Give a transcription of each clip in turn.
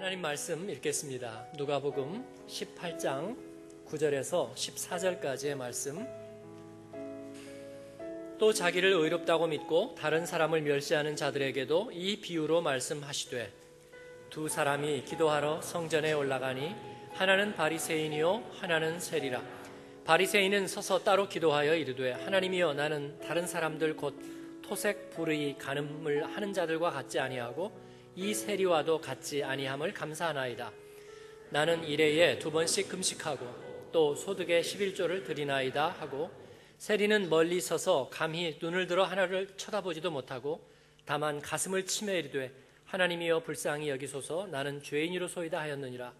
하나님 말씀 읽겠습니다. 누가복음 18장 9절에서 14절까지의 말씀. 또 자기를 의롭다고 믿고 다른 사람을 멸시하는 자들에게도 이 비유로 말씀하시되, 두 사람이 기도하러 성전에 올라가니 하나는 바리새인이요 하나는 세리라. 바리새인은 서서 따로 기도하여 이르되, 하나님이여, 나는 다른 사람들 곧 토색 불의 간음을 하는 자들과 같지 아니하고 이 세리와도 같지 아니함을 감사하나이다. 나는 일해에 2번씩 금식하고 또 소득의 11조를 드리나이다 하고, 세리는 멀리 서서 감히 눈을 들어 하나를 쳐다보지도 못하고 다만 가슴을 치며 이르되, 하나님이여 불쌍히 여기소서, 나는 죄인이로소이다 하였느니라.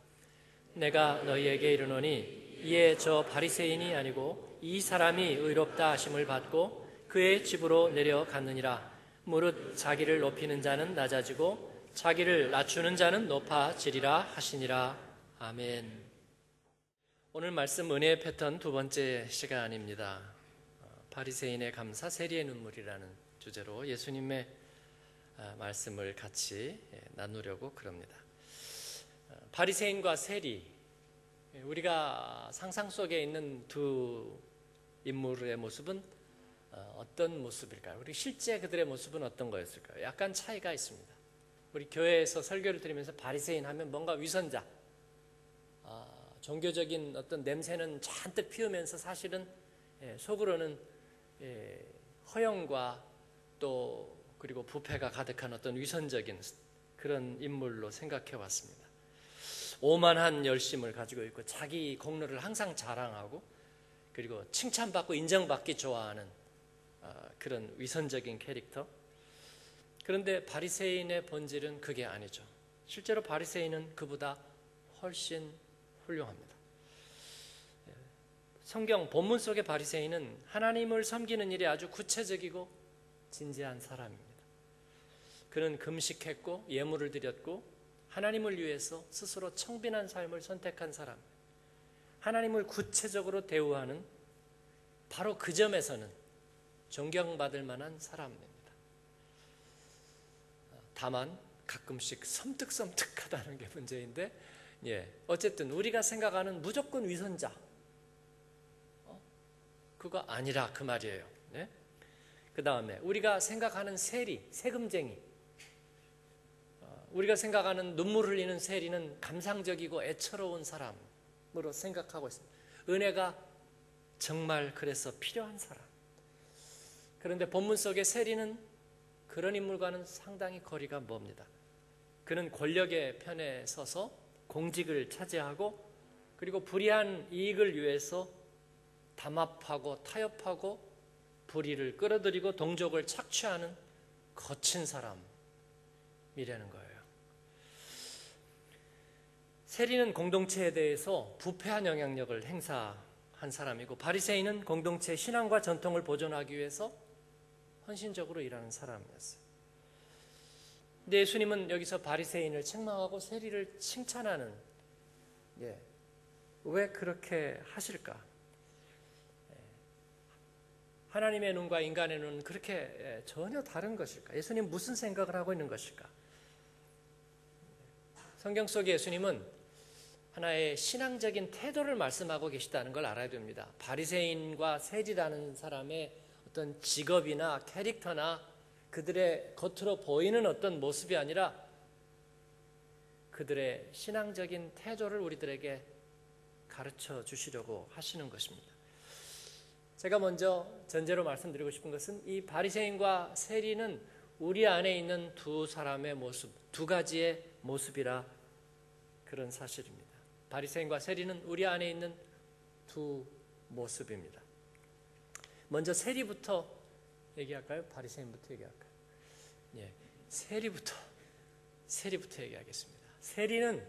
내가 너희에게 이르노니 이에 저 바리새인이 아니고 이 사람이 의롭다 하심을 받고 그의 집으로 내려갔느니라. 무릇 자기를 높이는 자는 낮아지고 자기를 낮추는 자는 높아지리라 하시니라. 아멘. 오늘 말씀 은혜의 패턴 두 번째 시간입니다. 바리새인의 감사, 세리의 눈물이라는 주제로 예수님의 말씀을 같이 나누려고 그럽니다. 바리새인과 세리, 우리가 상상 속에 있는 두 인물의 모습은 어떤 모습일까요? 우리 실제 그들의 모습은 어떤 거였을까요? 약간 차이가 있습니다. 우리 교회에서 설교를 들으면서 바리새인 하면 뭔가 위선자, 종교적인 어떤 냄새는 잔뜩 피우면서 사실은 속으로는 허영과 또 그리고 부패가 가득한 어떤 위선적인 그런 인물로 생각해 왔습니다. 오만한 열심을 가지고 있고 자기 공로를 항상 자랑하고 그리고 칭찬받고 인정받기 좋아하는 그런 위선적인 캐릭터. 그런데 바리새인의 본질은 그게 아니죠. 실제로 바리새인은 그보다 훨씬 훌륭합니다. 성경 본문 속의 바리새인은 하나님을 섬기는 일이 아주 구체적이고 진지한 사람입니다. 그는 금식했고 예물을 드렸고 하나님을 위해서 스스로 청빈한 삶을 선택한 사람, 하나님을 구체적으로 대우하는 바로 그 점에서는 존경받을 만한 사람입니다. 다만 가끔씩 섬뜩섬뜩하다는 게 문제인데, 어쨌든 우리가 생각하는 무조건 위선자, 그거 아니라 그 말이에요. 그 다음에 우리가 생각하는 세리, 세금쟁이, 우리가 생각하는 눈물 흘리는 세리는 감상적이고 애처로운 사람으로 생각하고 있습니다. 은혜가 정말 그래서 필요한 사람. 그런데 본문 속의 세리는 그런 인물과는 상당히 거리가 멉니다. 그는 권력의 편에 서서 공직을 차지하고 그리고 불의한 이익을 위해서 담합하고 타협하고 불의를 끌어들이고 동족을 착취하는 거친 사람이라는 거예요. 세리는 공동체에 대해서 부패한 영향력을 행사한 사람이고, 바리새인은 공동체의 신앙과 전통을 보존하기 위해서 헌신적으로 일하는 사람이었어요. 근데 예수님은 여기서 바리새인을 책망하고 세리를 칭찬하는, 왜 그렇게 하실까? 하나님의 눈과 인간의 눈은 그렇게 전혀 다른 것일까? 예수님 무슨 생각을 하고 있는 것일까? 성경 속의 예수님은 하나의 신앙적인 태도를 말씀하고 계시다는 걸 알아야 됩니다. 바리새인과 세리라는 사람의 어떤 직업이나 캐릭터나 그들의 겉으로 보이는 어떤 모습이 아니라 그들의 신앙적인 태도를 우리들에게 가르쳐 주시려고 하시는 것입니다. 제가 먼저 전제로 말씀드리고 싶은 것은 이 바리새인과 세리는 우리 안에 있는 두 사람의 모습, 두 가지의 모습이라 그런 사실입니다. 바리새인과 세리는 우리 안에 있는 두 모습입니다. 먼저 세리부터 얘기할까요? 바리새인부터 얘기할까요? 세리부터 얘기하겠습니다. 세리는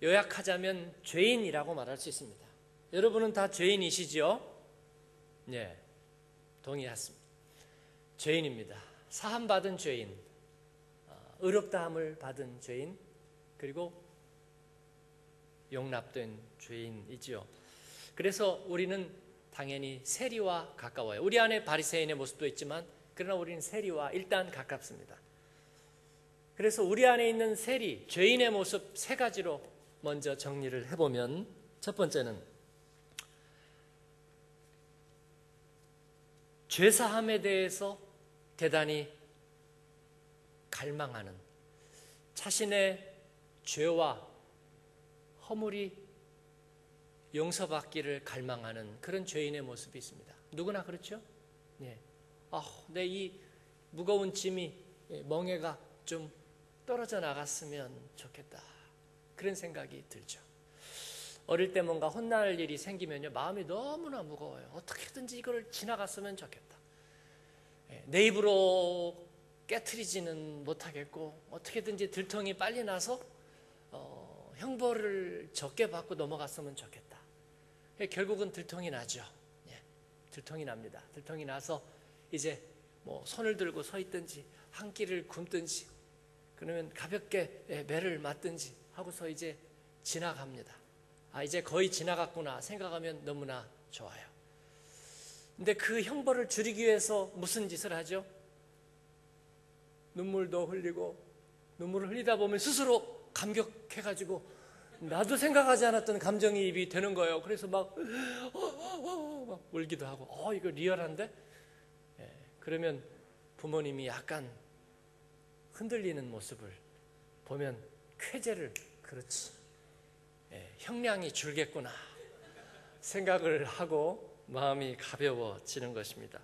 요약하자면 죄인이라고 말할 수 있습니다. 여러분은 다 죄인이시지요? 동의하십니다. 죄인입니다. 사함받은 죄인, 의롭다함을 받은 죄인, 그리고 용납된 죄인이지요. 그래서 우리는 당연히 세리와 가까워요. 우리 안에 바리새인의 모습도 있지만 그러나 우리는 세리와 일단 가깝습니다. 그래서 우리 안에 있는 세리, 죄인의 모습 세 가지로 먼저 정리를 해보면, 첫 번째는 죄사함에 대해서 대단히 갈망하는, 자신의 죄와 허물이 용서받기를 갈망하는 그런 죄인의 모습이 있습니다. 누구나 그렇죠? 예. 내 이 무거운 짐이, 멍에가 좀 떨어져 나갔으면 좋겠다, 그런 생각이 들죠. 어릴 때 뭔가 혼날 일이 생기면요, 마음이 너무나 무거워요. 어떻게든지 이걸 지나갔으면 좋겠다. 내 입으로 깨트리지는 못하겠고, 어떻게든지 들통이 빨리 나서 형벌을 적게 받고 넘어갔으면 좋겠다. 결국은 들통이 나죠. 들통이 납니다. 들통이 나서 이제 뭐 손을 들고 서 있든지 한 끼를 굶든지, 그러면 가볍게 매를 맞든지 하고서 이제 지나갑니다. 이제 거의 지나갔구나 생각하면 너무나 좋아요. 근데 그 형벌을 줄이기 위해서 무슨 짓을 하죠? 눈물도 흘리고, 눈물을 흘리다 보면 스스로 감격해가지고 나도 생각하지 않았던 감정이입이 되는 거예요. 그래서 막 울기도 하고, 이거 리얼한데? 그러면 부모님이 약간 흔들리는 모습을 보면 쾌재를, 그렇지, 형량이 줄겠구나 생각을 하고 마음이 가벼워지는 것입니다.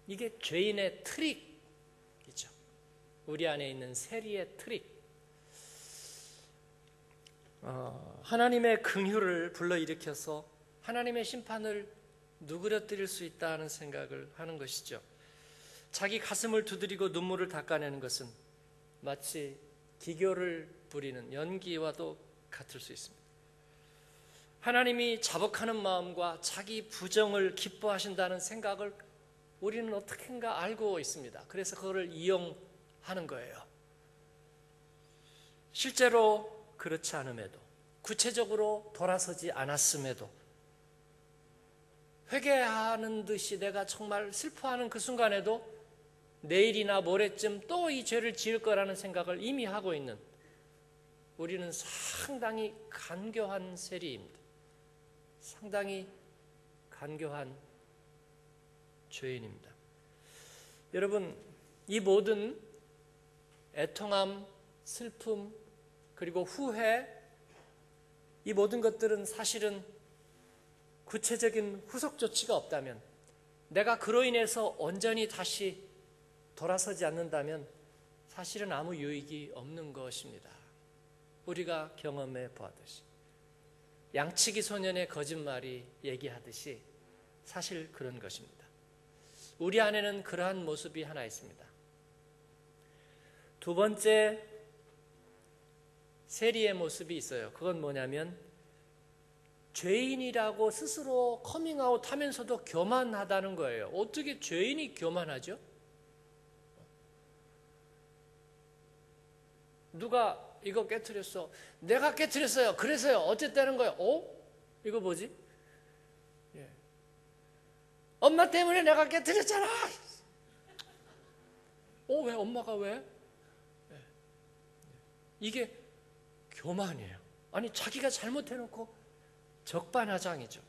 이게 죄인의 트릭이죠. 우리 안에 있는 세리의 트릭. 하나님의 긍휼을 불러일으켜서 하나님의 심판을 누그러뜨릴 수 있다는 생각을 하는 것이죠. 자기 가슴을 두드리고 눈물을 닦아내는 것은 마치 기교를 부리는 연기와도 같을 수 있습니다. 하나님이 자복하는 마음과 자기 부정을 기뻐하신다는 생각을 우리는 어떻게인가 알고 있습니다. 그래서 그거를 이용하는 거예요. 실제로 그렇지 않음에도, 구체적으로 돌아서지 않았음에도, 회개하는 듯이 내가 정말 슬퍼하는 그 순간에도 내일이나 모레쯤 또 이 죄를 지을 거라는 생각을 이미 하고 있는, 우리는 상당히 간교한 세리입니다. 상당히 간교한 죄인입니다. 여러분, 이 모든 애통함, 슬픔, 그리고 후회, 이 모든 것들은 사실은 구체적인 후속 조치가 없다면, 내가 그로 인해서 온전히 다시 돌아서지 않는다면 사실은 아무 유익이 없는 것입니다. 우리가 경험해 보았듯이, 양치기 소년의 거짓말이 얘기하듯이 사실 그런 것입니다. 우리 안에는 그러한 모습이 하나 있습니다. 두 번째 세리의 모습이 있어요. 그건 뭐냐면, 죄인이라고 스스로 커밍아웃 하면서도 교만하다는 거예요. 어떻게 죄인이 교만하죠? 누가 이거 깨트렸어. 내가 깨트렸어요. 그래서요. 어쨌다는 거예요. 이거 뭐지? 엄마 때문에 내가 깨트렸잖아. 왜? 엄마가 왜? 이게 교만이에요. 아니, 자기가 잘못해놓고 적반하장이죠.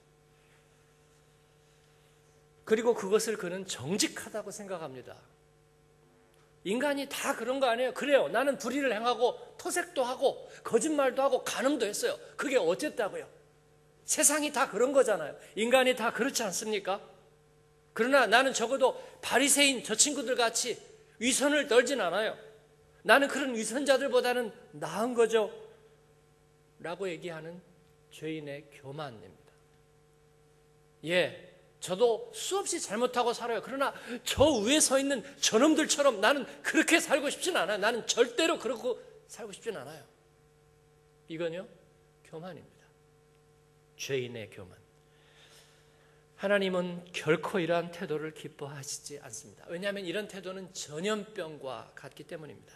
그리고 그것을 그는 정직하다고 생각합니다. 인간이 다 그런 거 아니에요? 그래요. 나는 불의를 행하고 토색도 하고 거짓말도 하고 간음도 했어요. 그게 어쨌다고요? 세상이 다 그런 거잖아요. 인간이 다 그렇지 않습니까? 그러나 나는 적어도 바리새인 저 친구들 같이 위선을 떨진 않아요. 나는 그런 위선자들보다는 나은 거죠 라고 얘기하는 죄인의 교만입니다. 저도 수없이 잘못하고 살아요. 그러나 저 위에 서 있는 저놈들처럼 나는 그렇게 살고 싶진 않아요. 나는 절대로 그렇고 살고 싶진 않아요. 이건요, 교만입니다. 죄인의 교만. 하나님은 결코 이러한 태도를 기뻐하시지 않습니다. 왜냐하면 이런 태도는 전염병과 같기 때문입니다.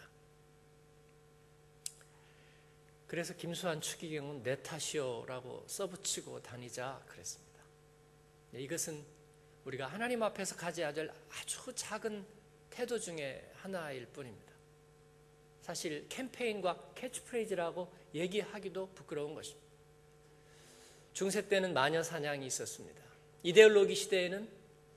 그래서 김수환 추기경은 내 탓이요라고 써붙이고 다니자 그랬습니다. 이것은 우리가 하나님 앞에서 가져야 될 아주 작은 태도 중에 하나일 뿐입니다. 사실 캠페인과 캐치프레이즈라고 얘기하기도 부끄러운 것입니다. 중세 때는 마녀 사냥이 있었습니다. 이데올로기 시대에는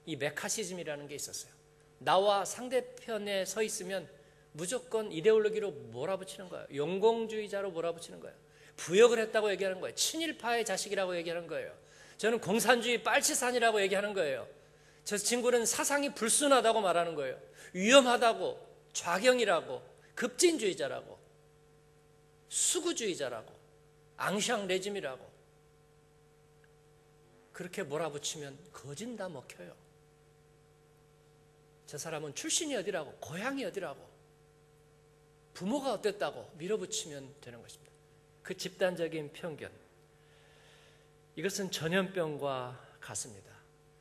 이 메카시즘이라는 게 있었어요. 나와 상대편에 서 있으면 무조건 이데올로기로 몰아붙이는 거예요. 용공주의자로 몰아붙이는 거예요. 부역을 했다고 얘기하는 거예요. 친일파의 자식이라고 얘기하는 거예요. 저는 공산주의 빨치산이라고 얘기하는 거예요. 저 친구는 사상이 불순하다고 말하는 거예요. 위험하다고, 좌경이라고, 급진주의자라고, 수구주의자라고, 앙샹 레짐이라고. 그렇게 몰아붙이면 거진 다 먹혀요. 저 사람은 출신이 어디라고, 고향이 어디라고, 부모가 어땠다고 밀어붙이면 되는 것입니다. 그 집단적인 편견, 이것은 전염병과 같습니다.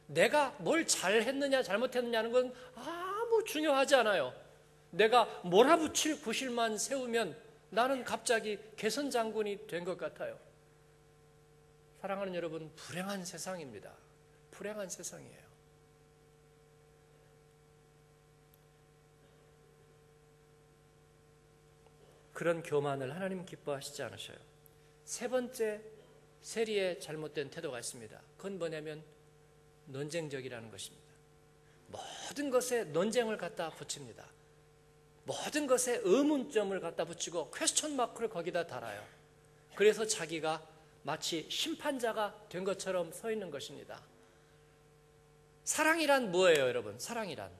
내가 뭘 잘했느냐 잘못했느냐는 건 아무 중요하지 않아요. 내가 몰아붙일 구실만 세우면 나는 갑자기 개선 장군이 된 것 같아요. 사랑하는 여러분, 불행한 세상입니다. 불행한 세상이에요. 그런 교만을 하나님 기뻐하시지 않으셔요. 세 번째 세리의 잘못된 태도가 있습니다. 그건 뭐냐면 논쟁적이라는 것입니다. 모든 것에 논쟁을 갖다 붙입니다. 모든 것에 의문점을 갖다 붙이고 퀘스천 마크를 거기다 달아요. 그래서 자기가 마치 심판자가 된 것처럼 서 있는 것입니다. 사랑이란 뭐예요, 여러분? 사랑이란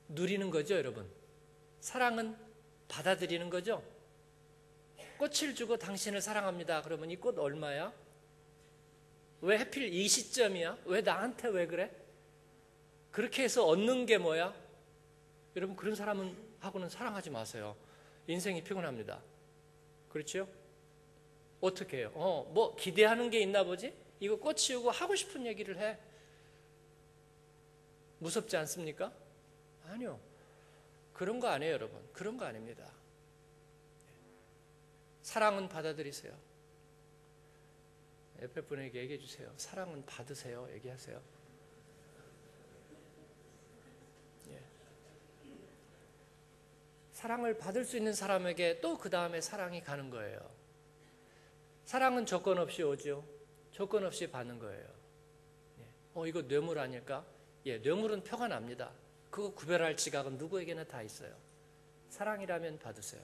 누리는 거죠, 여러분. 사랑은 받아들이는 거죠. 꽃을 주고 당신을 사랑합니다. 그러면 이 꽃 얼마야? 왜 하필 이 시점이야? 왜 나한테 왜 그래? 그렇게 해서 얻는 게 뭐야? 여러분, 그런 사람은 하고는 사랑하지 마세요. 인생이 피곤합니다. 그렇죠? 어떻게 해요? 뭐 기대하는 게 있나 보지? 이거 꽃 치우고 하고 싶은 얘기를 해. 무섭지 않습니까? 아니요. 그런 거 아니에요, 여러분. 그런 거 아닙니다. 사랑은 받아들이세요. 옆에 분에게 얘기해 주세요. 사랑은 받으세요. 얘기하세요. 예. 사랑을 받을 수 있는 사람에게 또 그 다음에 사랑이 가는 거예요. 사랑은 조건 없이 오죠. 조건 없이 받는 거예요. 예. 이거 뇌물 아닐까? 예, 뇌물은 표가 납니다. 그거 구별할 지각은 누구에게나 다 있어요. 사랑이라면 받으세요.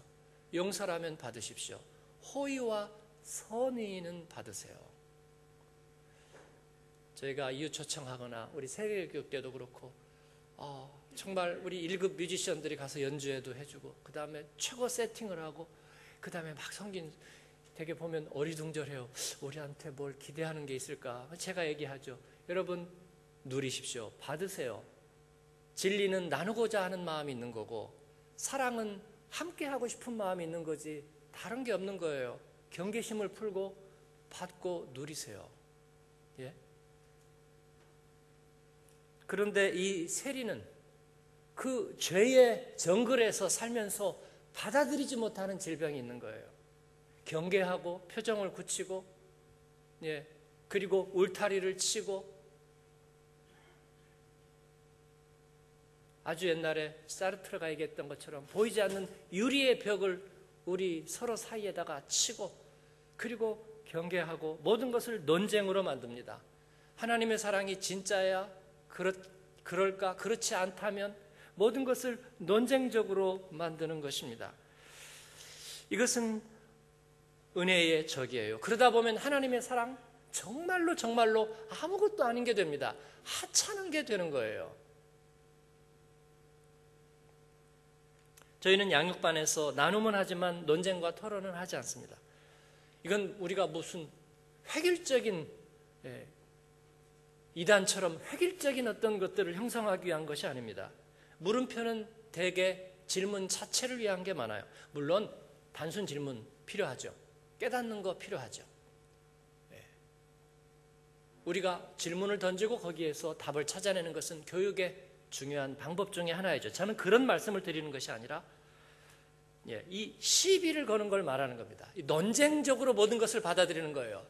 용서라면 받으십시오. 호의와 선의는 받으세요. 저희가 이웃 초청하거나 우리 세계교육 때도 그렇고 정말 우리 1급 뮤지션들이 가서 연주회도 해주고 그 다음에 최고 세팅을 하고 그 다음에 막 성긴 되게 보면 어리둥절해요. 우리한테 뭘 기대하는 게 있을까? 제가 얘기하죠. 여러분 누리십시오. 받으세요. 진리는 나누고자 하는 마음이 있는 거고 사랑은 함께 하고 싶은 마음이 있는 거지 다른 게 없는 거예요. 경계심을 풀고 받고 누리세요. 예? 그런데 이 세리는 그 죄의 정글에서 살면서 받아들이지 못하는 질병이 있는 거예요. 경계하고 표정을 굳히고 예, 그리고 울타리를 치고 아주 옛날에 사르트르가 얘기했던 것처럼 보이지 않는 유리의 벽을 우리 서로 사이에다가 치고 그리고 경계하고 모든 것을 논쟁으로 만듭니다. 하나님의 사랑이 진짜야? 그럴까? 그렇지 않다면 모든 것을 논쟁적으로 만드는 것입니다. 이것은 은혜의 적이에요. 그러다 보면 하나님의 사랑 정말로 정말로 아무것도 아닌 게 됩니다. 하찮은 게 되는 거예요. 저희는 양육반에서 나눔은 하지만 논쟁과 토론은 하지 않습니다. 이건 우리가 무슨 획일적인 이단처럼 획일적인 어떤 것들을 형성하기 위한 것이 아닙니다. 물음표는 대개 질문 자체를 위한 게 많아요. 물론 단순 질문 필요하죠. 깨닫는 거 필요하죠. 우리가 질문을 던지고 거기에서 답을 찾아내는 것은 교육의 중요한 방법 중에 하나이죠. 저는 그런 말씀을 드리는 것이 아니라 이 시비를 거는 걸 말하는 겁니다. 논쟁적으로 모든 것을 받아들이는 거예요.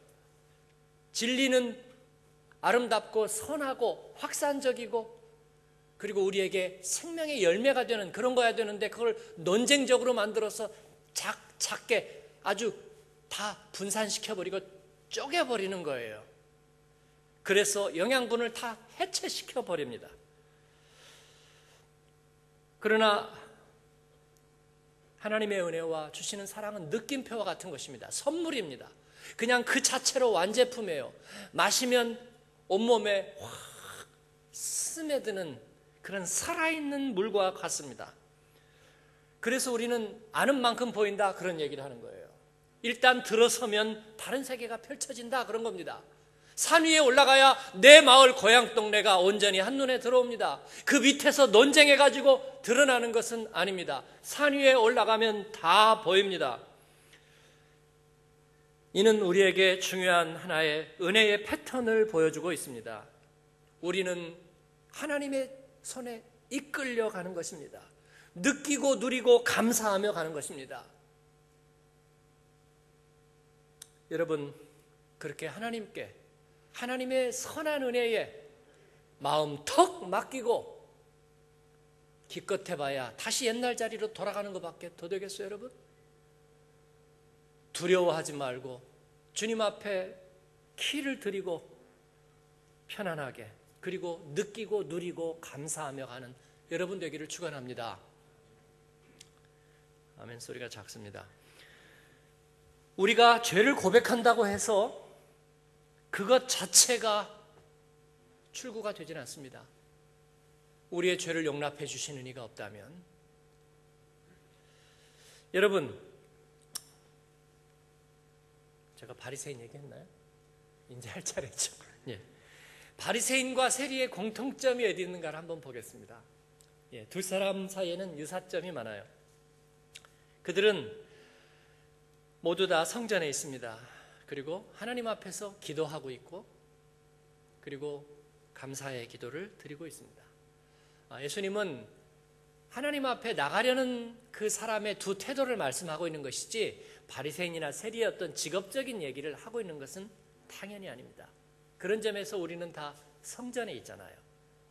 진리는 아름답고 선하고 확산적이고 그리고 우리에게 생명의 열매가 되는 그런 거야 되는데 그걸 논쟁적으로 만들어서 작게 아주 다 분산시켜버리고 쪼개버리는 거예요. 그래서 영양분을 다 해체시켜버립니다. 그러나 하나님의 은혜와 주시는 사랑은 느낌표와 같은 것입니다. 선물입니다. 그냥 그 자체로 완제품이에요. 마시면 온몸에 확 스며드는 그런 살아있는 물과 같습니다. 그래서 우리는 아는 만큼 보인다 그런 얘기를 하는 거예요. 일단 들어서면 다른 세계가 펼쳐진다 그런 겁니다. 산 위에 올라가야 내 마을 고향 동네가 온전히 한눈에 들어옵니다. 그 밑에서 논쟁해가지고 드러나는 것은 아닙니다. 산 위에 올라가면 다 보입니다. 이는 우리에게 중요한 하나의 은혜의 패턴을 보여주고 있습니다. 우리는 하나님의 손에 이끌려 가는 것입니다. 느끼고 누리고 감사하며 가는 것입니다. 여러분, 그렇게 하나님께 하나님의 선한 은혜에 마음 턱 맡기고 기껏 해봐야 다시 옛날 자리로 돌아가는 것밖에 더 되겠어요, 여러분? 두려워하지 말고 주님 앞에 키를 드리고 편안하게 그리고 느끼고 누리고 감사하며 가는 여러분 되기를 축원합니다. 아멘 소리가 작습니다. 우리가 죄를 고백한다고 해서 그것 자체가 출구가 되지는 않습니다. 우리의 죄를 용납해 주시는 이가 없다면. 여러분, 제가 바리새인 얘기했나요? 이제 할 차례죠. 예. 바리새인과 세리의 공통점이 어디 있는가를 한번 보겠습니다. 예, 두 사람 사이에는 유사점이 많아요. 그들은 모두 다 성전에 있습니다. 그리고 하나님 앞에서 기도하고 있고 그리고 감사의 기도를 드리고 있습니다. 예수님은 하나님 앞에 나가려는 그 사람의 두 태도를 말씀하고 있는 것이지 바리새인이나 세리의 어떤 직업적인 얘기를 하고 있는 것은 당연히 아닙니다. 그런 점에서 우리는 다 성전에 있잖아요.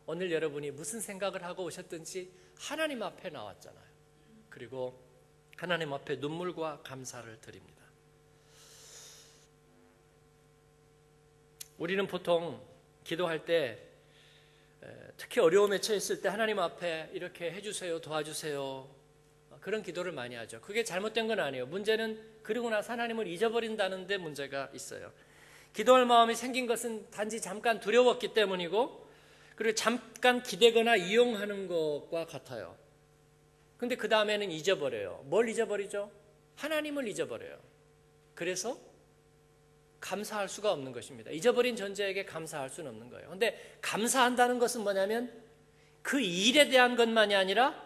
오늘 여러분이 무슨 생각을 하고 오셨든지 하나님 앞에 나왔잖아요. 그리고 하나님 앞에 눈물과 감사를 드립니다. 우리는 보통 기도할 때 특히 어려움에 처했을 때 하나님 앞에 이렇게 해주세요, 도와주세요 그런 기도를 많이 하죠. 그게 잘못된 건 아니에요. 문제는 그러고 나서 하나님을 잊어버린다는 데 문제가 있어요. 기도할 마음이 생긴 것은 단지 잠깐 두려웠기 때문이고 그리고 잠깐 기대거나 이용하는 것과 같아요. 근데 그 다음에는 잊어버려요. 뭘 잊어버리죠? 하나님을 잊어버려요. 그래서 감사할 수가 없는 것입니다. 잊어버린 존재에게 감사할 수는 없는 거예요. 근데 감사한다는 것은 뭐냐면 그 일에 대한 것만이 아니라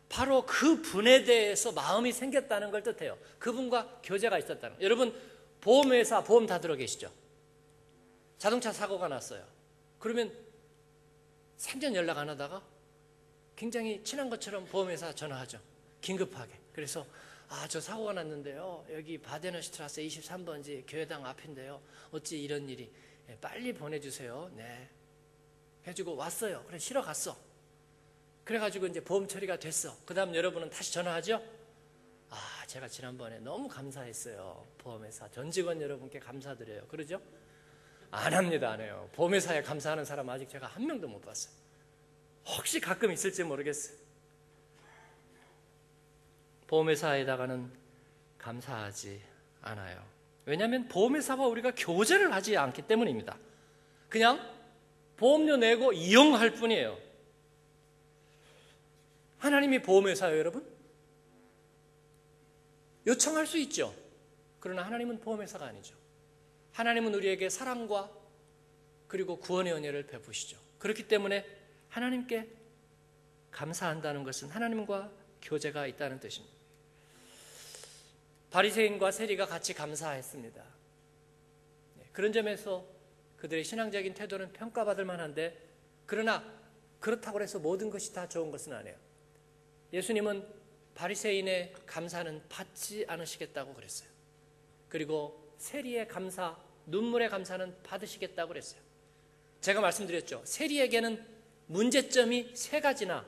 바로 그 분에 대해서 마음이 생겼다는 걸 뜻해요. 그분과 교제가 있었다는 거예요. 여러분 보험회사 보험 다 들어 계시죠? 자동차 사고가 났어요. 그러면 생전 연락 안 하다가 굉장히 친한 것처럼 보험회사 전화하죠. 긴급하게. 그래서 저 사고가 났는데요. 여기 바데너시트라스 23번지 교회당 앞인데요. 어찌 이런 일이 빨리 보내주세요. 네. 해주고 왔어요. 그래 실어 갔어. 그래가지고 이제 보험 처리가 됐어. 그 다음 여러분은 다시 전화하죠. 제가 지난번에 너무 감사했어요. 보험회사 전 직원 여러분께 감사드려요. 그러죠? 안 합니다. 안 해요. 보험회사에 감사하는 사람 아직 제가 한 명도 못 봤어요. 혹시 가끔 있을지 모르겠어요. 보험회사에다가는 감사하지 않아요. 왜냐하면 보험회사와 우리가 교제를 하지 않기 때문입니다. 그냥 보험료 내고 이용할 뿐이에요. 하나님이 보험회사예요, 여러분? 요청할 수 있죠. 그러나 하나님은 보험회사가 아니죠. 하나님은 우리에게 사랑과 그리고 구원의 은혜를 베푸시죠. 그렇기 때문에 하나님께 감사한다는 것은 하나님과 교제가 있다는 뜻입니다. 바리새인과 세리가 같이 감사했습니다. 그런 점에서 그들의 신앙적인 태도는 평가받을 만한데 그러나 그렇다고 해서 모든 것이 다 좋은 것은 아니에요. 예수님은 바리새인의 감사는 받지 않으시겠다고 그랬어요. 그리고 세리의 감사, 눈물의 감사는 받으시겠다고 그랬어요. 제가 말씀드렸죠. 세리에게는 문제점이 세 가지나,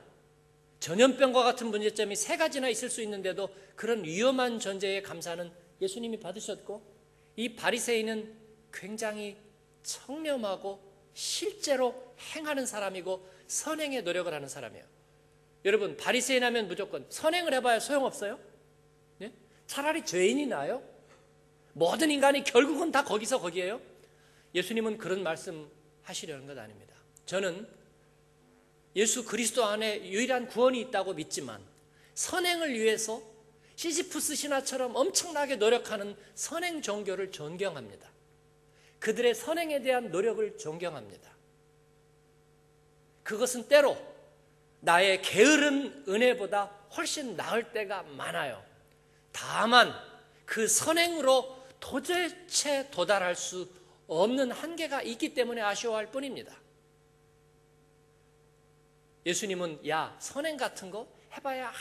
전염병과 같은 문제점이 세 가지나 있을 수 있는데도 그런 위험한 존재의 감사는 예수님이 받으셨고, 이 바리새인은 굉장히 청렴하고 실제로 행하는 사람이고 선행에 노력을 하는 사람이에요. 여러분, 바리새인 하면 무조건 선행을 해봐야 소용없어요? 네? 차라리 죄인이 나아요? 모든 인간이 결국은 다 거기서 거기에요? 예수님은 그런 말씀 하시려는 것 아닙니다. 저는 예수 그리스도 안에 유일한 구원이 있다고 믿지만 선행을 위해서 시지프스 신화처럼 엄청나게 노력하는 선행 종교를 존경합니다. 그들의 선행에 대한 노력을 존경합니다. 그것은 때로 나의 게으른 은혜보다 훨씬 나을 때가 많아요. 다만 그 선행으로 도대체 도달할 수 없는 한계가 있기 때문에 아쉬워할 뿐입니다. 예수님은 야, 선행 같은 거 해봐야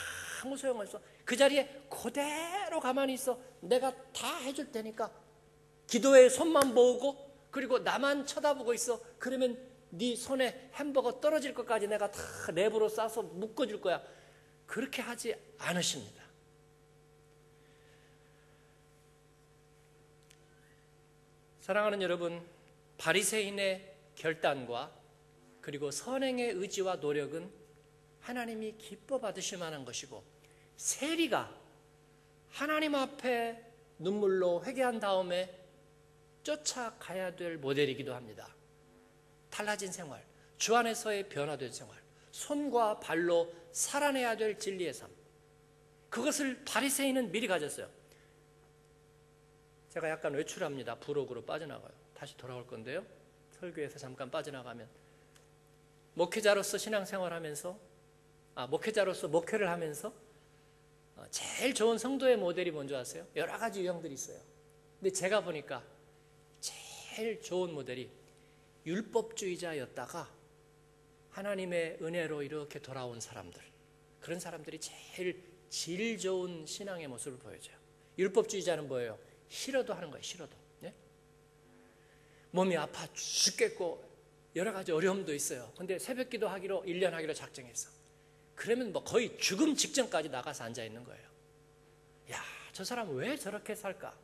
아무 소용없어. 그 자리에 그대로 가만히 있어. 내가 다 해줄 테니까 기도에 손만 모으고 그리고 나만 쳐다보고 있어. 그러면 네 손에 햄버거 떨어질 것까지 내가 다 랩으로 싸서 묶어줄 거야. 그렇게 하지 않으십니다. 사랑하는 여러분, 바리새인의 결단과 그리고 선행의 의지와 노력은 하나님이 기뻐 받으실 만한 것이고, 세리가 하나님 앞에 눈물로 회개한 다음에 쫓아가야 될 모델이기도 합니다. 달라진 생활, 주 안에서의 변화된 생활, 손과 발로 살아내야 될 진리의 삶, 그것을 바리새인은 미리 가졌어요. 제가 약간 외출합니다. 부록으로 빠져나가요. 다시 돌아올 건데요, 설교에서 잠깐 빠져나가면 목회자로서 신앙생활하면서 목회자로서 목회를 하면서 제일 좋은 성도의 모델이 뭔지 아세요? 여러 가지 유형들이 있어요. 근데 제가 보니까 제일 좋은 모델이 율법주의자였다가 하나님의 은혜로 이렇게 돌아온 사람들, 그런 사람들이 제일 질 좋은 신앙의 모습을 보여줘요. 율법주의자는 뭐예요? 싫어도 하는 거예요. 싫어도. 네? 몸이 아파 죽겠고 여러 가지 어려움도 있어요. 근데 새벽기도 하기로 1년 하기로 작정했어. 그러면 뭐 거의 죽음 직전까지 나가서 앉아 있는 거예요. 야, 저 사람 왜 저렇게 살까?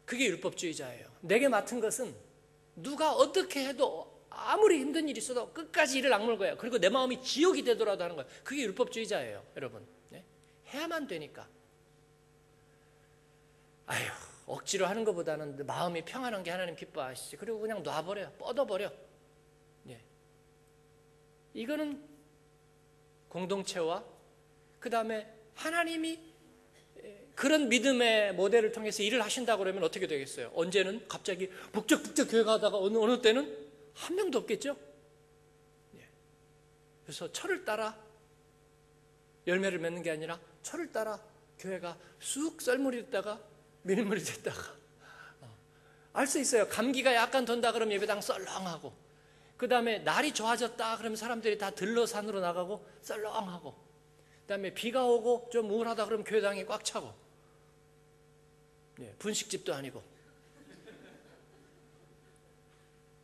그게 율법주의자예요. 내게 맡은 것은 누가 어떻게 해도 아무리 힘든 일이 있어도 끝까지 일을 악물는 거예요. 그리고 내 마음이 지옥이 되더라도 하는 거예요. 그게 율법주의자예요, 여러분. 네? 해야만 되니까. 아휴, 억지로 하는 것보다는 마음이 평안한 게 하나님 기뻐하시지. 그리고 그냥 놔버려요. 뻗어버려. 예. 이거는 공동체와 그 다음에 하나님이 그런 믿음의 모델을 통해서 일을 하신다고 그러면 어떻게 되겠어요? 언제는 갑자기 북적북적 교회 가다가 어느 때는 한 명도 없겠죠? 예. 그래서 철을 따라 열매를 맺는 게 아니라 철을 따라 교회가 쑥 썰물이 됐다가 밀물이 됐다가 알 수 있어요. 감기가 약간 돈다 그러면 예배당 썰렁하고, 그 다음에 날이 좋아졌다 그러면 사람들이 다 들러 산으로 나가고 썰렁하고, 그 다음에 비가 오고 좀 우울하다 그러면 교회당이 꽉 차고, 네, 분식집도 아니고,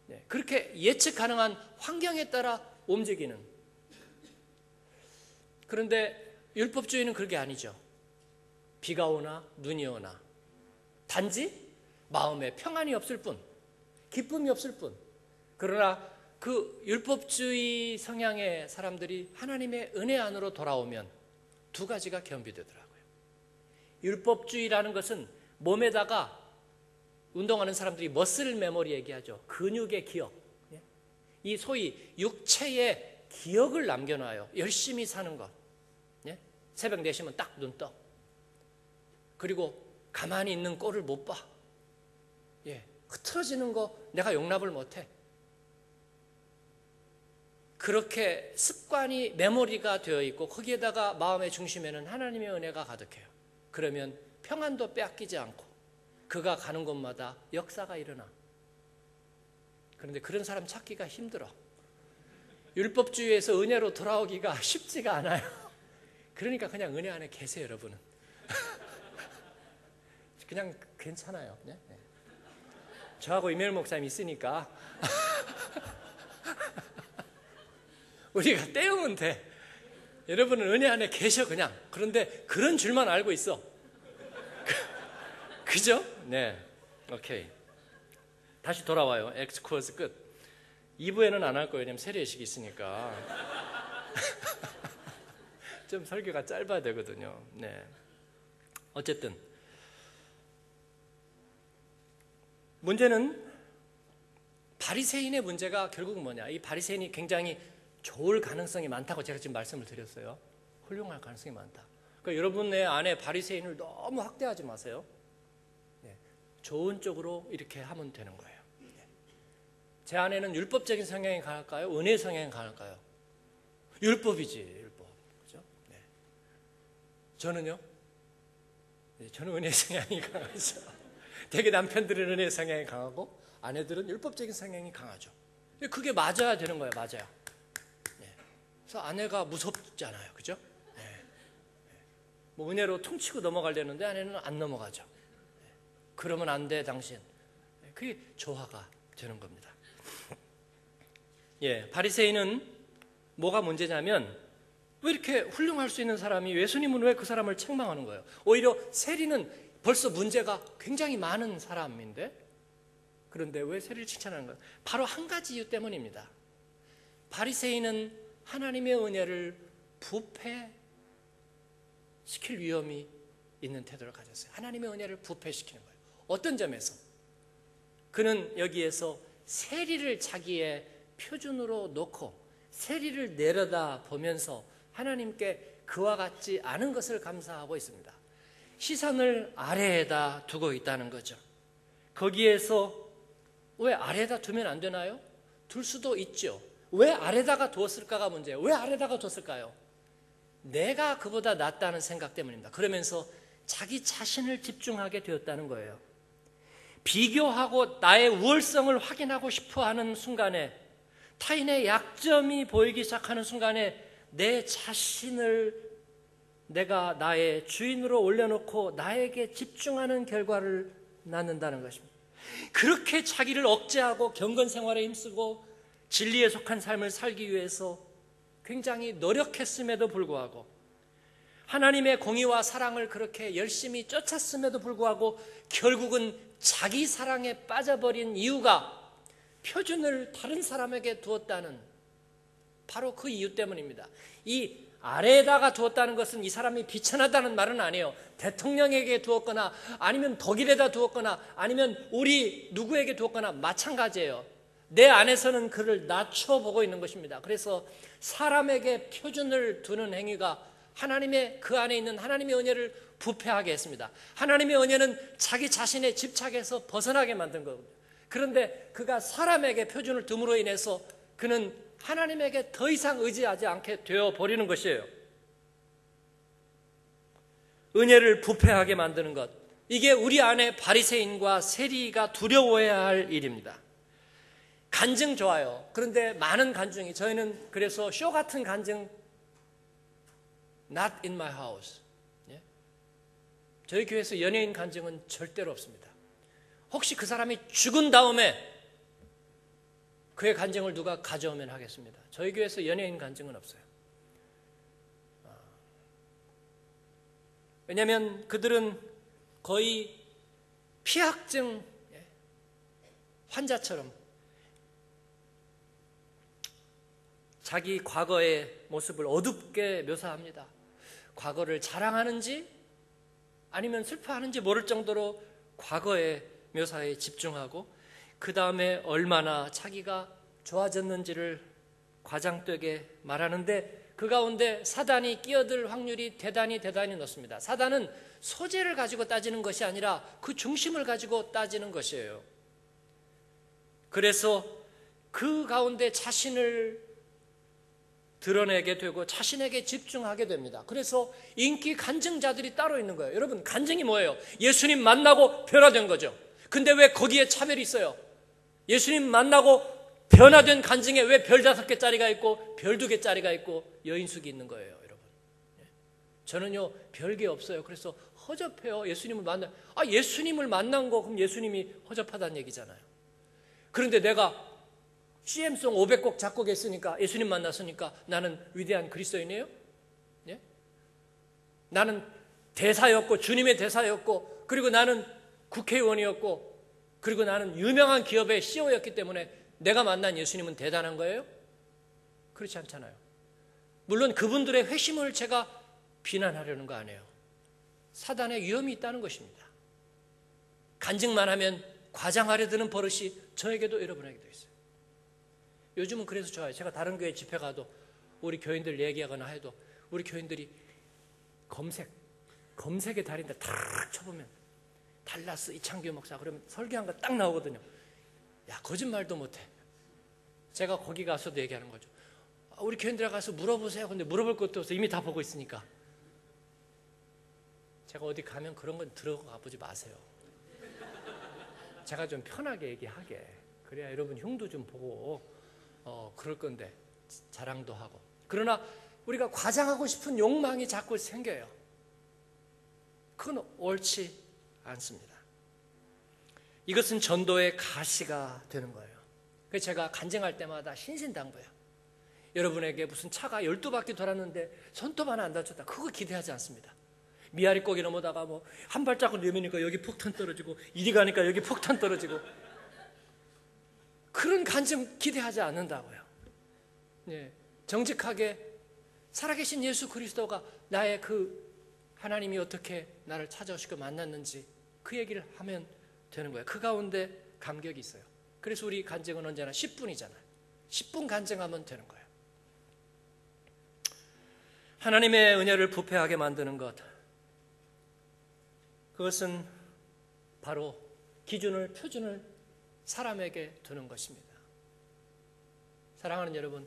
네, 그렇게 예측 가능한 환경에 따라 움직이는. 그런데 율법주의는 그게 아니죠. 비가 오나 눈이 오나 단지 마음에 평안이 없을 뿐, 기쁨이 없을 뿐. 그러나 그 율법주의 성향의 사람들이 하나님의 은혜 안으로 돌아오면 두 가지가 겸비되더라고요. 율법주의라는 것은 몸에다가 운동하는 사람들이 머슬 메모리 얘기하죠. 근육의 기억. 이 소위 육체의 기억을 남겨놔요. 열심히 사는 것. 새벽 4시면 딱 눈 떠. 그리고 가만히 있는 꼴을 못 봐. 흐트러지는 거 내가 용납을 못해. 그렇게 습관이 메모리가 되어 있고 거기에다가 마음의 중심에는 하나님의 은혜가 가득해요. 그러면 평안도 빼앗기지 않고 그가 가는 곳마다 역사가 일어나. 그런데 그런 사람 찾기가 힘들어. 율법주의에서 은혜로 돌아오기가 쉽지가 않아요. 그러니까 그냥 은혜 안에 계세요, 여러분은. 그냥 괜찮아요. 네? 네. 저하고 이멜 목사님 있으니까 우리가 떼우면 돼. 여러분은 은혜 안에 계셔 그냥. 그런데 그런 줄만 알고 있어. 그죠? 네. 오케이. 다시 돌아와요. 엑스코어스 끝. 2부에는 안 할 거예요. 왜냐면 세례식이 있으니까. 좀 설교가 짧아야 되거든요. 네. 어쨌든 문제는 바리새인의 문제가 결국은 뭐냐? 이 바리새인이 굉장히 좋을 가능성이 많다고 제가 지금 말씀을 드렸어요. 훌륭할 가능성이 많다. 그러니까 여러분의 안에 바리새인을 너무 확대하지 마세요. 네. 좋은 쪽으로 이렇게 하면 되는 거예요. 네. 제 안에는 율법적인 성향이 강할까요? 은혜 성향이 강할까요? 율법이지, 율법. 그죠? 네. 저는요? 네, 저는 은혜 성향이 강하죠. 되게 남편들은 은혜 성향이 강하고 아내들은 율법적인 성향이 강하죠. 그게 맞아야 되는 거예요. 맞아요. 네. 그래서 아내가 무섭잖아요. 그죠? 네. 뭐 은혜로 퉁치고 넘어가려는데 아내는 안 넘어가죠. 네. 그러면 안 돼 당신. 그게 조화가 되는 겁니다. 예, 바리새인은 뭐가 문제냐면 왜 이렇게 훌륭할 수 있는 사람이 예수님은 왜 그 사람을 책망하는 거예요? 오히려 세리는 벌써 문제가 굉장히 많은 사람인데 그런데 왜 세리를 칭찬하는 거예요? 바로 한 가지 이유 때문입니다. 바리새인은 하나님의 은혜를 부패시킬 위험이 있는 태도를 가졌어요. 하나님의 은혜를 부패시키는 거예요. 어떤 점에서? 그는 여기에서 세리를 자기의 표준으로 놓고 세리를 내려다 보면서 하나님께 그와 같지 않은 것을 감사하고 있습니다. 시선을 아래에다 두고 있다는 거죠. 거기에서 왜 아래에다 두면 안 되나요? 둘 수도 있죠. 왜 아래다가 두었을까가 문제예요. 왜 아래다가 뒀을까요? 내가 그보다 낫다는 생각 때문입니다. 그러면서 자기 자신을 집중하게 되었다는 거예요. 비교하고 나의 우월성을 확인하고 싶어하는 순간에 타인의 약점이 보이기 시작하는 순간에 내 자신을 내가 나의 주인으로 올려놓고 나에게 집중하는 결과를 낳는다는 것입니다. 그렇게 자기를 억제하고 경건 생활에 힘쓰고 진리에 속한 삶을 살기 위해서 굉장히 노력했음에도 불구하고 하나님의 공의와 사랑을 그렇게 열심히 쫓았음에도 불구하고 결국은 자기 사랑에 빠져버린 이유가 표준을 다른 사람에게 두었다는 바로 그 이유 때문입니다. 이 아래에다가 두었다는 것은 이 사람이 비천하다는 말은 아니에요. 대통령에게 두었거나 아니면 덕일에다 두었거나 아니면 우리 누구에게 두었거나 마찬가지예요. 내 안에서는 그를 낮춰보고 있는 것입니다. 그래서 사람에게 표준을 두는 행위가 하나님의 그 안에 있는 하나님의 은혜를 부패하게 했습니다. 하나님의 은혜는 자기 자신의 집착에서 벗어나게 만든 거거든요. 그런데 그가 사람에게 표준을 둠으로 인해서 그는 하나님에게 더 이상 의지하지 않게 되어버리는 것이에요. 은혜를 부패하게 만드는 것, 이게 우리 안에 바리새인과 세리가 두려워해야 할 일입니다. 간증 좋아요. 그런데 많은 간증이, 저희는 그래서 쇼 같은 간증 not in my house. 예? 저희 교회에서 연예인 간증은 절대로 없습니다. 혹시 그 사람이 죽은 다음에 그의 간증을 누가 가져오면 하겠습니다. 저희 교회에서 연예인 간증은 없어요. 왜냐하면 그들은 거의 피학증 환자처럼 자기 과거의 모습을 어둡게 묘사합니다. 과거를 자랑하는지 아니면 슬퍼하는지 모를 정도로 과거의 묘사에 집중하고 그 다음에 얼마나 자기가 좋아졌는지를 과장되게 말하는데 그 가운데 사단이 끼어들 확률이 대단히 높습니다. 사단은 소재를 가지고 따지는 것이 아니라 그 중심을 가지고 따지는 것이에요. 그래서 그 가운데 자신을 드러내게 되고 자신에게 집중하게 됩니다. 그래서 인기 간증자들이 따로 있는 거예요. 여러분, 간증이 뭐예요? 예수님 만나고 변화된 거죠. 근데 왜 거기에 차별이 있어요? 예수님 만나고 변화된 간증에 왜 별 5개짜리가 있고 별 2개짜리가 있고 여인숙이 있는 거예요, 여러분. 저는요, 별게 없어요. 그래서 허접해요. 예수님을 예수님을 만난 거 그럼 예수님이 허접하다는 얘기잖아요. 그런데 내가 CM송 500곡 작곡했으니까, 예수님 만났으니까 나는 위대한 그리스도인이에요? 예? 나는 대사였고 주님의 대사였고, 그리고 나는 국회의원이었고, 그리고 나는 유명한 기업의 CEO였기 때문에 내가 만난 예수님은 대단한 거예요? 그렇지 않잖아요. 물론 그분들의 회심을 제가 비난하려는 거 아니에요. 사단의 위험이 있다는 것입니다. 간증만 하면 과장하려 드는 버릇이 저에게도 여러분에게도 있어요. 요즘은 그래서 좋아요. 제가 다른 교회 집회 가도 우리 교인들 얘기하거나 해도 우리 교인들이 검색의 달인데 탁 쳐보면 달라스 이창규 목사 그러면 설교한 거 딱 나오거든요. 야, 거짓말도 못해. 제가 거기 가서도 얘기하는 거죠. 우리 교인들 가서 물어보세요. 근데 물어볼 것도 없어. 이미 다 보고 있으니까. 제가 어디 가면 그런 건 들어가 보지 마세요. 제가 좀 편하게 얘기하게. 그래야 여러분 흉도 좀 보고 그럴 건데, 자랑도 하고. 그러나 우리가 과장하고 싶은 욕망이 자꾸 생겨요. 그건 옳지 않습니다. 이것은 전도의 가시가 되는 거예요. 그래서 제가 간증할 때마다 신신당부해요. 여러분에게 무슨 차가 12바퀴 돌았는데 손톱 하나 안 다쳤다, 그거 기대하지 않습니다. 미아리 고기 넘어다가 뭐 한 발자국 내미니까 여기 폭탄 떨어지고, 이리 가니까 여기 폭탄 떨어지고, 그런 간증 기대하지 않는다고요. 네, 정직하게 살아계신 예수 그리스도가 나의 그 하나님이 어떻게 나를 찾아오시고 만났는지 그 얘기를 하면 되는 거예요. 그 가운데 감격이 있어요. 그래서 우리 간증은 언제나 10분이잖아요. 10분 간증하면 되는 거예요. 하나님의 은혜를 부패하게 만드는 것, 그것은 바로 기준을, 표준을 사람에게 두는 것입니다. 사랑하는 여러분,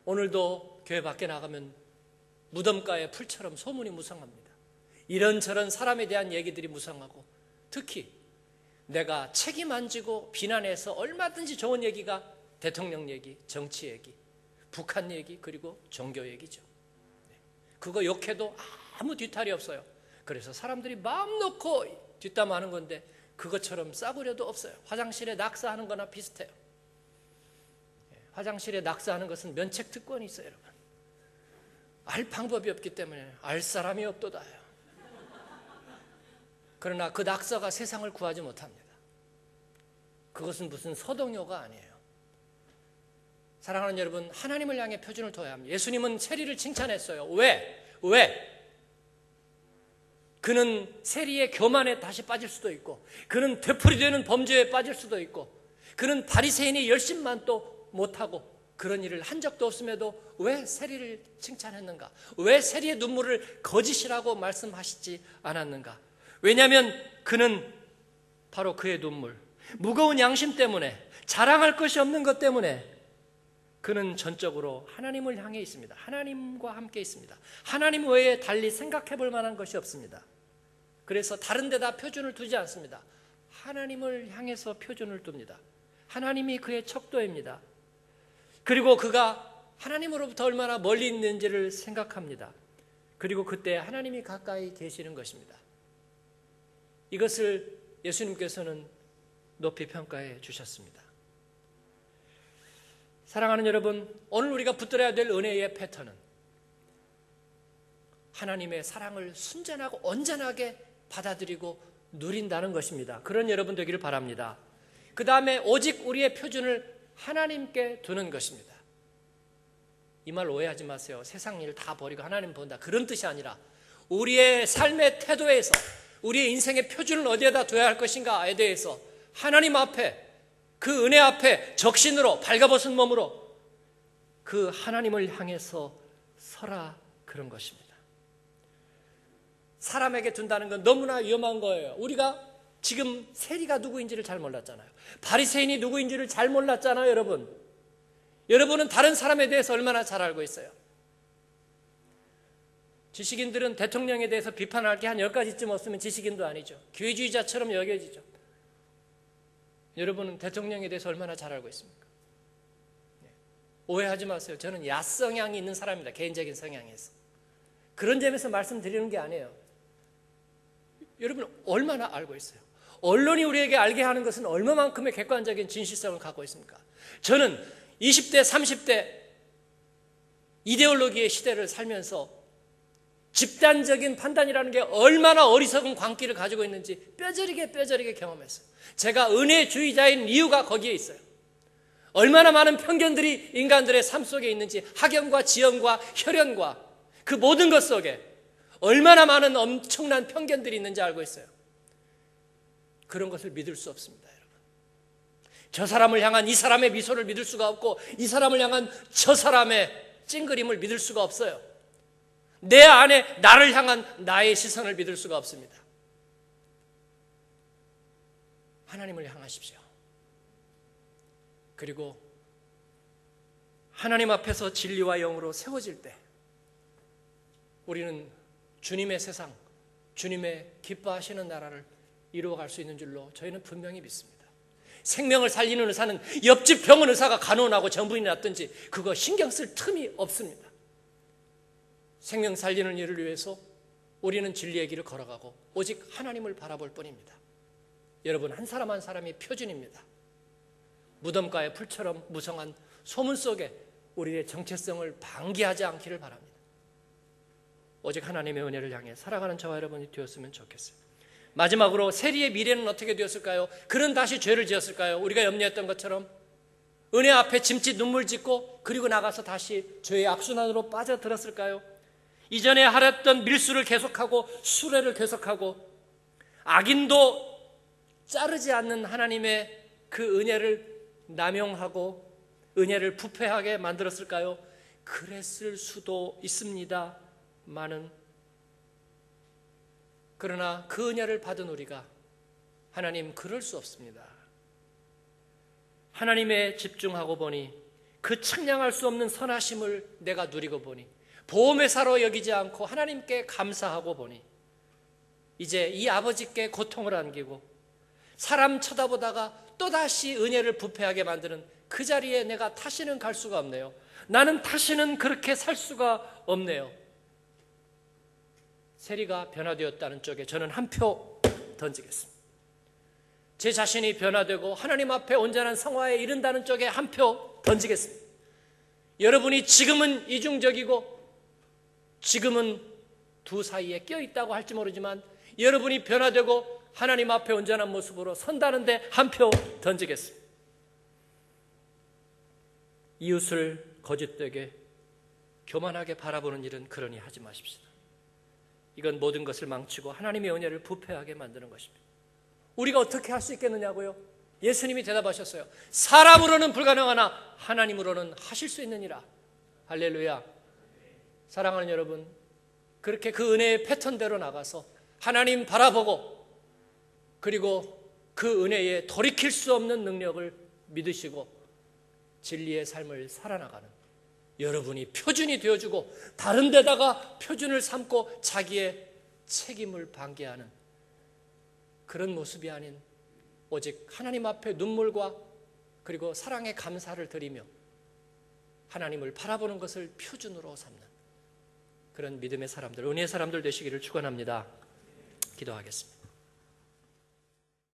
오늘도 교회 밖에 나가면 무덤가의 풀처럼 소문이 무성합니다. 이런저런 사람에 대한 얘기들이 무성하고, 특히 내가 책임 안 지고 비난해서 얼마든지 좋은 얘기가 대통령 얘기, 정치 얘기, 북한 얘기, 그리고 종교 얘기죠. 그거 욕해도 아무 뒤탈이 없어요. 그래서 사람들이 마음 놓고 뒷담하는 건데 그것처럼 싸구려도 없어요. 화장실에 낙서하는 거나 비슷해요. 화장실에 낙서하는 것은 면책 특권이 있어요, 여러분. 알 방법이 없기 때문에 알 사람이 없도다요. 그러나 그 낙서가 세상을 구하지 못합니다. 그것은 무슨 서동요가 아니에요. 사랑하는 여러분, 하나님을 향해 표준을 둬야 합니다. 예수님은 세리를 칭찬했어요. 왜? 그는 세리의 교만에 다시 빠질 수도 있고, 그는 되풀이되는 범죄에 빠질 수도 있고, 그는 바리새인의 열심만도 못하고 그런 일을 한 적도 없음에도 왜 세리를 칭찬했는가? 왜 세리의 눈물을 거짓이라고 말씀하시지 않았는가? 왜냐하면 그는 바로 그의 눈물, 무거운 양심 때문에, 자랑할 것이 없는 것 때문에 그는 전적으로 하나님을 향해 있습니다. 하나님과 함께 있습니다. 하나님 외에 달리 생각해 볼 만한 것이 없습니다. 그래서 다른 데다 표준을 두지 않습니다. 하나님을 향해서 표준을 둡니다. 하나님이 그의 척도입니다. 그리고 그가 하나님으로부터 얼마나 멀리 있는지를 생각합니다. 그리고 그때 하나님이 가까이 계시는 것입니다. 이것을 예수님께서는 높이 평가해 주셨습니다. 사랑하는 여러분, 오늘 우리가 붙들어야 될 은혜의 패턴은 하나님의 사랑을 순전하고 온전하게 받아들이고 누린다는 것입니다. 그런 여러분 되기를 바랍니다. 그 다음에 오직 우리의 표준을 하나님께 두는 것입니다. 이 말 오해하지 마세요. 세상 일 다 버리고 하나님 본다, 그런 뜻이 아니라 우리의 삶의 태도에서 우리의 인생의 표준을 어디에다 둬야 할 것인가에 대해서 하나님 앞에, 그 은혜 앞에 적신으로 발가벗은 몸으로 그 하나님을 향해서 서라, 그런 것입니다. 사람에게 둔다는 건 너무나 위험한 거예요. 우리가 지금 세리가 누구인지를 잘 몰랐잖아요. 바리새인이 누구인지를 잘 몰랐잖아요, 여러분. 여러분은 다른 사람에 대해서 얼마나 잘 알고 있어요? 지식인들은 대통령에 대해서 비판할 게 한 10가지쯤 없으면 지식인도 아니죠. 기회주의자처럼 여겨지죠. 여러분은 대통령에 대해서 얼마나 잘 알고 있습니까? 오해하지 마세요. 저는 야성향이 있는 사람입니다. 개인적인 성향에서. 그런 점에서 말씀드리는 게 아니에요. 여러분 얼마나 알고 있어요? 언론이 우리에게 알게 하는 것은 얼마만큼의 객관적인 진실성을 갖고 있습니까? 저는 20대, 30대 이데올로기의 시대를 살면서 집단적인 판단이라는 게 얼마나 어리석은 광기를 가지고 있는지 뼈저리게 경험했어요. 제가 은혜주의자인 이유가 거기에 있어요. 얼마나 많은 편견들이 인간들의 삶 속에 있는지, 학연과 지연과 혈연과 그 모든 것 속에 얼마나 많은 엄청난 편견들이 있는지 알고 있어요. 그런 것을 믿을 수 없습니다, 여러분. 저 사람을 향한 이 사람의 미소를 믿을 수가 없고, 이 사람을 향한 저 사람의 찡그림을 믿을 수가 없어요. 내 안에 나를 향한 나의 시선을 믿을 수가 없습니다. 하나님을 향하십시오. 그리고 하나님 앞에서 진리와 영으로 세워질 때 우리는 주님의 세상, 주님의 기뻐하시는 나라를 이루어갈 수 있는 줄로 저희는 분명히 믿습니다. 생명을 살리는 의사는 옆집 병원 의사가 간호나고 전부인이 났든지 그거 신경 쓸 틈이 없습니다. 생명 살리는 일을 위해서 우리는 진리의 길을 걸어가고 오직 하나님을 바라볼 뿐입니다. 여러분, 한 사람 한 사람이 표준입니다. 무덤가의 풀처럼 무성한 소문 속에 우리의 정체성을 방기하지 않기를 바랍니다. 오직 하나님의 은혜를 향해 살아가는 저와 여러분이 되었으면 좋겠어요. 마지막으로 세리의 미래는 어떻게 되었을까요? 그는 다시 죄를 지었을까요? 우리가 염려했던 것처럼 은혜 앞에 짐짓 눈물 짓고 그리고 나가서 다시 죄의 악순환으로 빠져들었을까요? 이전에 하랬던 밀수를 계속하고 수레를 계속하고 악인도 자르지 않는 하나님의 그 은혜를 남용하고 은혜를 부패하게 만들었을까요? 그랬을 수도 있습니다마는, 그러나 그 은혜를 받은 우리가 하나님 그럴 수 없습니다. 하나님에 집중하고 보니 그 측량할 수 없는 선하심을 내가 누리고 보니 보험회사로 여기지 않고 하나님께 감사하고 보니 이제 이 아버지께 고통을 안기고 사람 쳐다보다가 또다시 은혜를 부패하게 만드는 그 자리에 내가 다시는 갈 수가 없네요. 나는 다시는 그렇게 살 수가 없네요. 세리가 변화되었다는 쪽에 저는 한 표 던지겠습니다. 제 자신이 변화되고 하나님 앞에 온전한 성화에 이른다는 쪽에 한 표 던지겠습니다. 여러분이 지금은 이중적이고 지금은 두 사이에 껴있다고 할지 모르지만 여러분이 변화되고 하나님 앞에 온전한 모습으로 선다는데 한 표 던지겠습니다. 이웃을 거짓되게 교만하게 바라보는 일은 그러니 하지 마십시다. 이건 모든 것을 망치고 하나님의 은혜를 부패하게 만드는 것입니다. 우리가 어떻게 할 수 있겠느냐고요? 예수님이 대답하셨어요. 사람으로는 불가능하나 하나님으로는 하실 수 있느니라. 할렐루야. 사랑하는 여러분, 그렇게 그 은혜의 패턴대로 나가서 하나님 바라보고 그리고 그 은혜에 돌이킬 수 없는 능력을 믿으시고 진리의 삶을 살아나가는 여러분이 표준이 되어주고 다른 데다가 표준을 삼고 자기의 책임을 방기하는 그런 모습이 아닌 오직 하나님 앞에 눈물과 그리고 사랑의 감사를 드리며 하나님을 바라보는 것을 표준으로 삼는 그런 믿음의 사람들, 은혜의 사람들 되시기를 축원합니다. 기도하겠습니다.